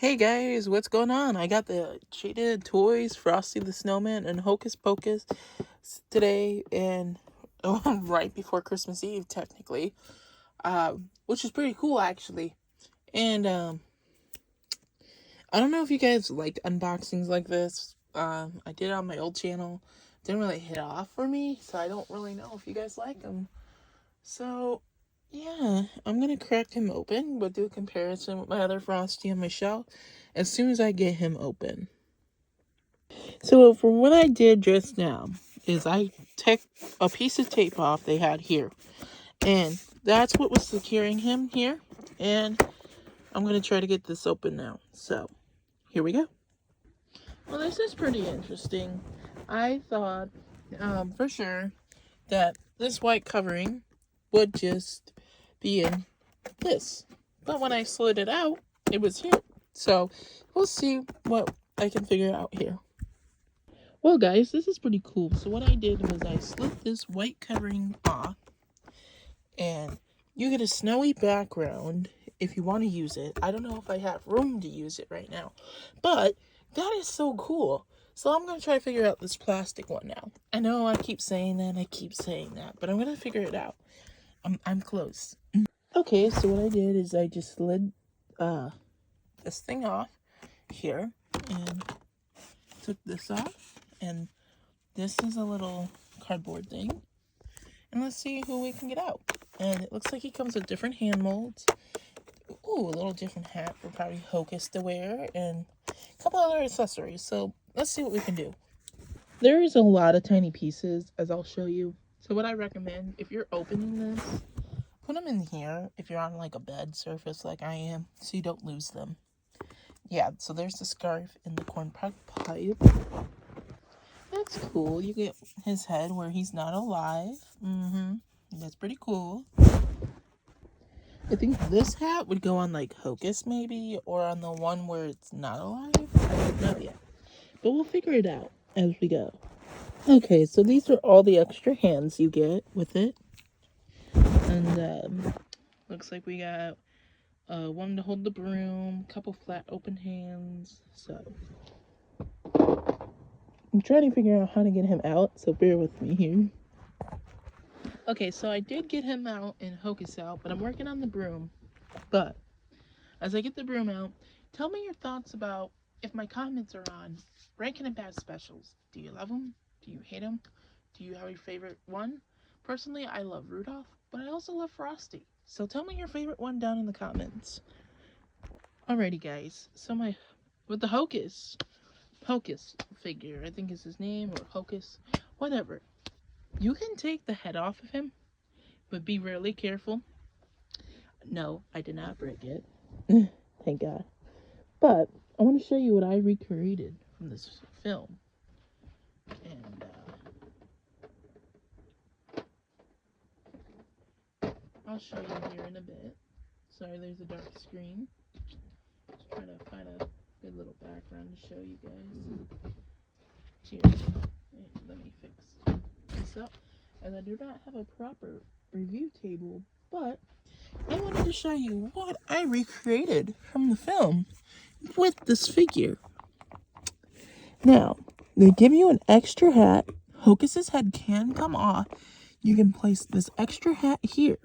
Hey guys, what's going on? I got the Jada toys, Frosty the Snowman, and Hocus Pocus today, and right before Christmas Eve, technically, which is pretty cool actually. And I don't know if you guys like unboxings like this. I did it on my old channel. Didn't really hit off for me, so I don't really know if you guys like them. So yeah, I'm gonna crack him open, but do a comparison with my other Frosty on my shelf as soon as I get him open. So from what I did just now is I took a piece of tape off they had here, and that's what was securing him here. And I'm gonna try to get this open now. So here we go. Well, this is pretty interesting. I thought for sure that this white covering would just be in this, but when I slid it out, it was here. So we'll see what I can figure out here. Well, guys, this is pretty cool. So what I did was I slid this white covering off, and you get a snowy background if you want to use it. I don't know if I have room to use it right now, but that is so cool. So I'm going to try to figure out this plastic one now. I know I keep saying that, but I'm going to figure it out. I'm close. Okay, so what I did is I just slid this thing off here and took this off, and this is a little cardboard thing. And let's see who we can get out. And it looks like he comes with different hand molds. Ooh, a little different hat for probably Hocus to wear, and a couple other accessories. So let's see what we can do. There is a lot of tiny pieces, as I'll show you. So what I recommend, if you're opening this, put them in here if you're on like a bed surface like I am, so you don't lose them. Yeah, so there's the scarf and the corncob pipe. That's cool. You get his head where he's not alive. That's pretty cool. I think this hat would go on like Hocus maybe, or on the one where it's not alive. I don't know yet. But we'll figure it out as we go. Okay, so these are all the extra hands you get with it. And looks like we got one to hold the broom, couple flat open hands. So I'm trying to figure out how to get him out, so bear with me here. Okay, so I did get him out and Hocus out, but I'm working on the broom. But as I get the broom out, tell me your thoughts about if my comments are on ranking and bad specials. Do you love them? Do you hate them? Do you have your favorite one? Personally, I love Rudolph, but I also love Frosty. So tell me your favorite one down in the comments. Alrighty, guys. So with the Hocus figure, I think is his name, or Hocus, whatever. You can take the head off of him, but be really careful. No, I did not break it. Thank God. But I want to show you what I recreated from this film. And I'll show you here in a bit. Sorry, there's a dark screen. Just trying to find a good little background to show you guys. Cheers. Let me fix this up. As I do not have a proper review table, but I wanted to show you what I recreated from the film with this figure. Now, they give you an extra hat. Hocus's head can come off. You can place this extra hat here.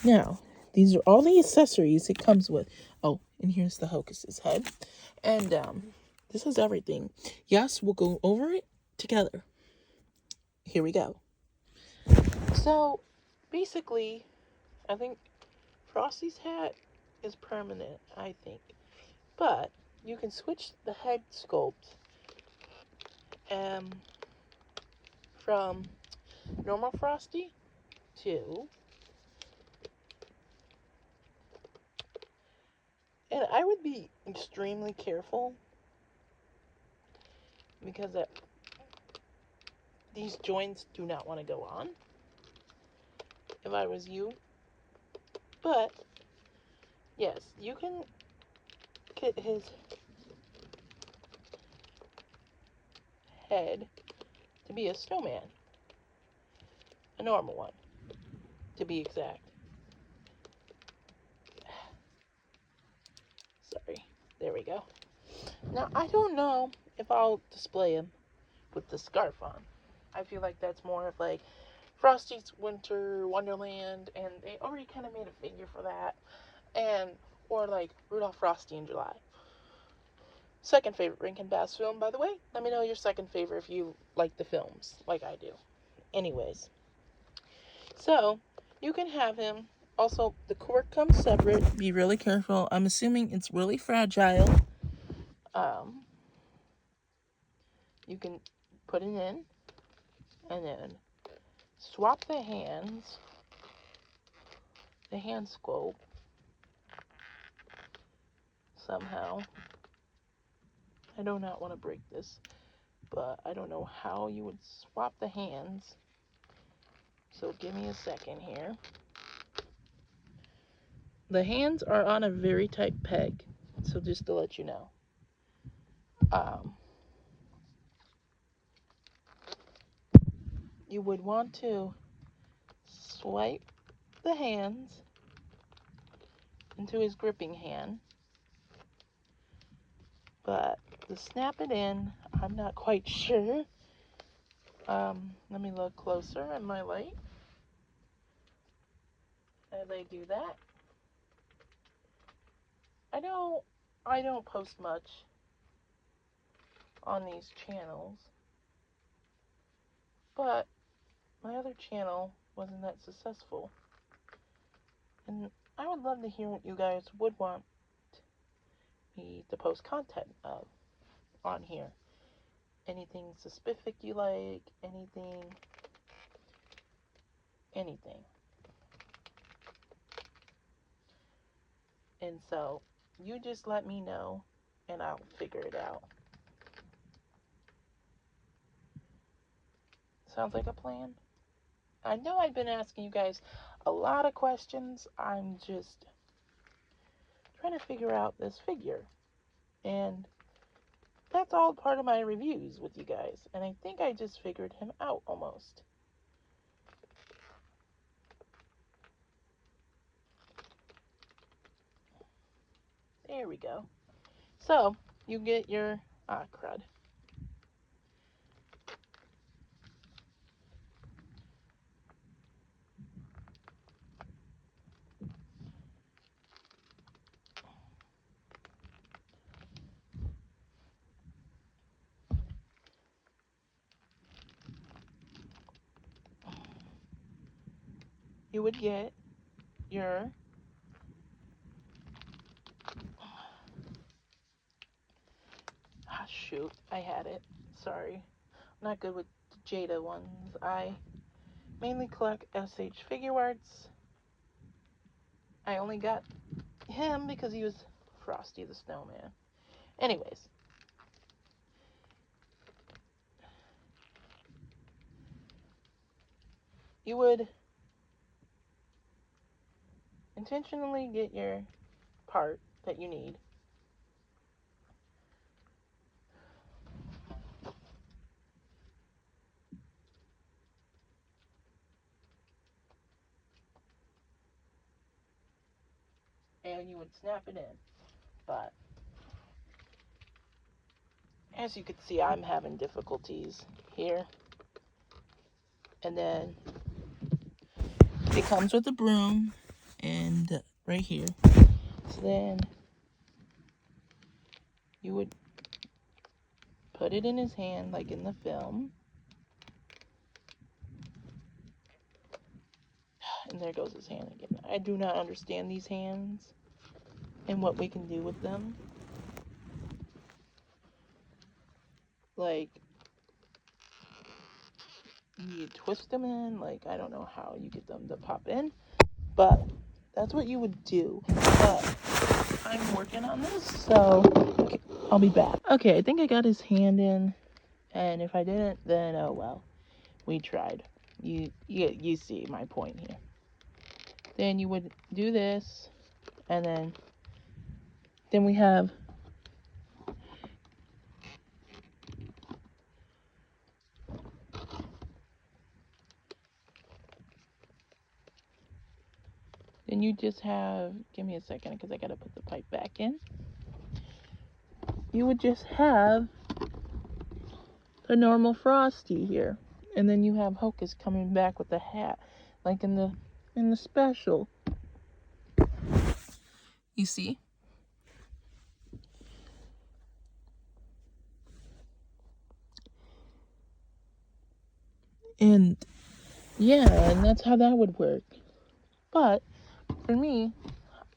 Now, these are all the accessories it comes with. Oh, and here's the Hocus's head. And this is everything. Yes, we'll go over it together. Here we go. So, basically, I think Frosty's hat is permanent, I think. But you can switch the head sculpt from normal Frosty to, and I would be extremely careful because these joints do not want to go on if I was you. But yes, you can get his head to be a snowman, a normal one to be exact. Sorry. There we go. Now, I don't know if I'll display him with the scarf on. I feel like that's more of like Frosty's Winter Wonderland, and they already kind of made a figure for that. And, or like Rudolph Frosty in July. Second favorite Rankin Bass film, by the way. Let me know your second favorite if you like the films, like I do. Anyways, so you can have him. Also, the cork comes separate. Be really careful. I'm assuming it's really fragile. You can put it in and then swap the hands, the hand scope, somehow. I do not want to break this, but I don't know how you would swap the hands. So give me a second here. The hands are on a very tight peg, so just to let you know. You would want to swipe the hands into his gripping hand, but to snap it in, I'm not quite sure. Let me look closer in my light. How they do that? I don't post much on these channels, but my other channel wasn't that successful, and I would love to hear what you guys would want me to post content of on here. Anything specific you like, anything. And so you just let me know and I'll figure it out. Sounds like a plan? I know I've been asking you guys a lot of questions. I'm just trying to figure out this figure. And that's all part of my reviews with you guys. And I think I just figured him out almost. There we go. So, you get your... crud. You would get your... shoot, I had it. Sorry. I'm not good with the Jada ones. I mainly collect SH figure arts. I only got him because he was Frosty the Snowman. Anyways. You would intentionally get your part that you need. And you would snap it in. But as you can see, I'm having difficulties here. And then it comes with a broom and right here. So then you would put it in his hand like in the film. And there goes his hand again. I do not understand these hands and what we can do with them. Like, you twist them in. Like, I don't know how you get them to pop in. But that's what you would do. But I'm working on this, so okay, I'll be back. Okay, I think I got his hand in. And if I didn't, then oh well. We tried. You see my point here. Then you would do this, and then we have then you just have, give me a second because I gotta put the pipe back in. you would just have a normal Frosty here. And then you have Hocus coming back with the hat, like in the special. You see? And yeah, and that's how that would work. But for me,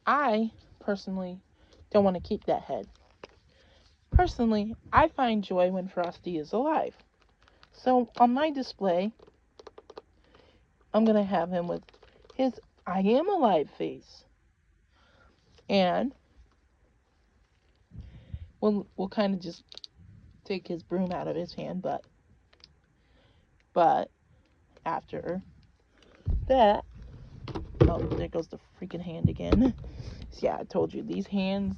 I personally don't want to keep that head. Personally, I find joy when Frosty is alive. So on my display, I'm going to have him with his I am alive face. And we'll kind of just take his broom out of his hand, but after that, oh, there goes the freaking hand again. So yeah, I told you, these hands,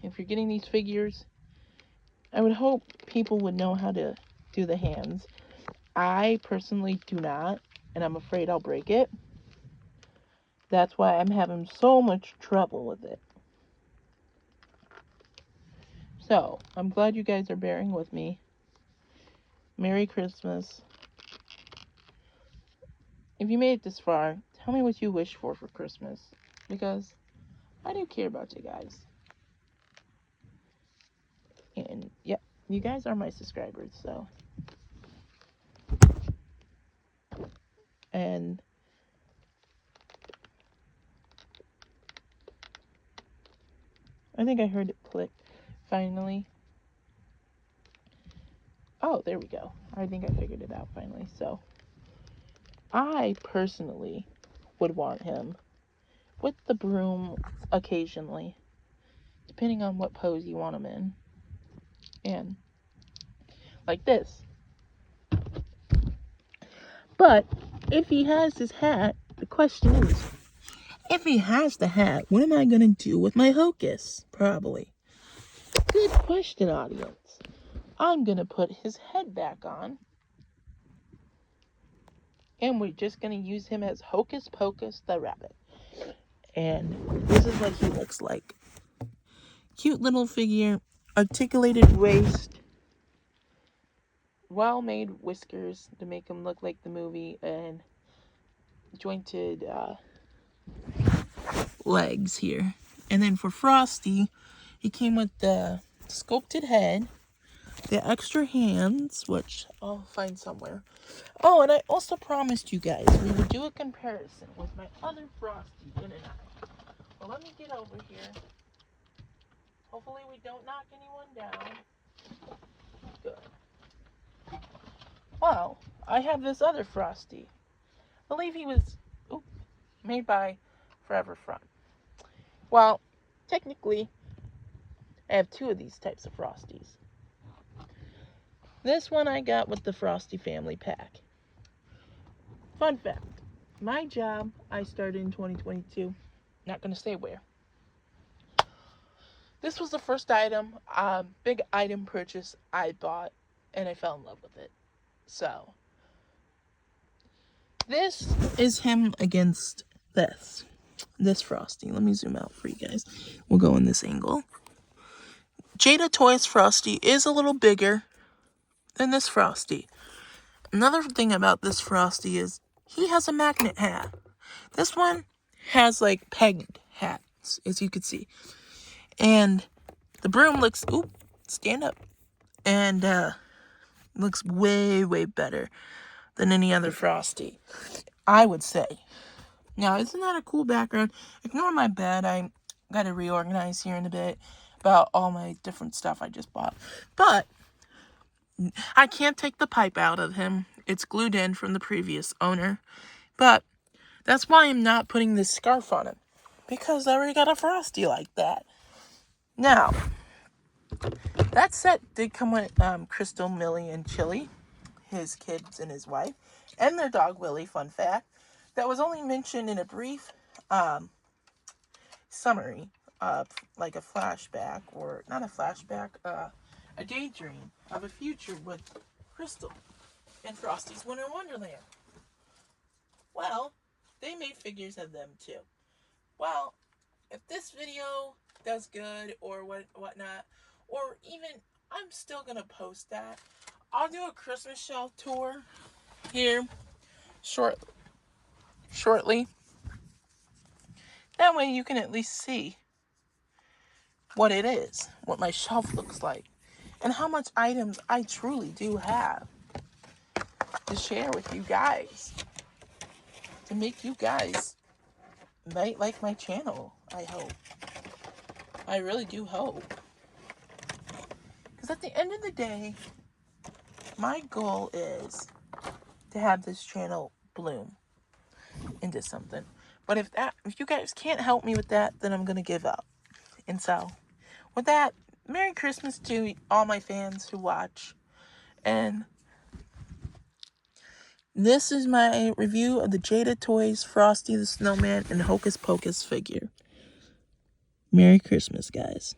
if you're getting these figures, I would hope people would know how to do the hands. I personally do not, and I'm afraid I'll break it. That's why I'm having so much trouble with it. So, I'm glad you guys are bearing with me. Merry Christmas. If you made it this far, tell me what you wish for Christmas, because I do care about you guys. And, yeah, you guys are my subscribers, so. And I think I heard it click, finally. Oh, there we go. I think I figured it out finally. So, I personally would want him with the broom occasionally, depending on what pose you want him in. And like this. But if he has his hat, the question is, if he has the hat, what am I going to do with my Hocus? Probably. Good question, audience. I'm going to put his head back on. And we're just going to use him as Hocus Pocus the rabbit. And this is what he looks like. Cute little figure, articulated waist, well-made whiskers to make him look like the movie, and jointed legs here. And then for Frosty, he came with the sculpted head, the extra hands, which I'll find somewhere. Oh, and I also promised you guys we would do a comparison with my other Frosty, didn't I? Well, let me get over here. Hopefully we don't knock anyone down. Good. Well, I have this other Frosty. I believe he was made by Forever Front. Well, technically, I have two of these types of Frosties. This one I got with the Frosty Family Pack. Fun fact, my job I started in 2022. Not going to say where. This was the first item, big item purchase I bought, and I fell in love with it. So, this is him against this Frosty. Let me zoom out for you guys. We'll go in this angle. Jada Toys Frosty is a little bigger than this Frosty. Another thing about this Frosty is he has a magnet hat. This one has like pegged hats, as you can see. And the broom looks, stand up. And looks way, way better than any other Frosty, I would say. Now, isn't that a cool background? Ignore my bed. I got to reorganize here in a bit about all my different stuff I just bought. But I can't take the pipe out of him. It's glued in from the previous owner. But that's why I'm not putting this scarf on him, because I already got a Frosty like that. Now, that set did come with Crystal, Millie, and Chili, his kids and his wife, and their dog Willie, fun fact. That was only mentioned in a brief summary, like a flashback, or not a flashback, a daydream of a future with Crystal in Frosty's Winter Wonderland. Well, they made figures of them too. Well, if this video does good or whatnot, or even, I'm still going to post that. I'll do a Christmas shelf tour here shortly. That way you can at least see what it is, what my shelf looks like, and how much items I truly do have to share with you guys, to make you guys might like my channel, I hope. I really do hope. Because at the end of the day, my goal is to have this channel bloom into something. But if you guys can't help me with that, then I'm going to give up. And so, with that, Merry Christmas to all my fans who watch. And this is my review of the Jada Toys Frosty the Snowman and Hocus Pocus figure. Merry Christmas, guys.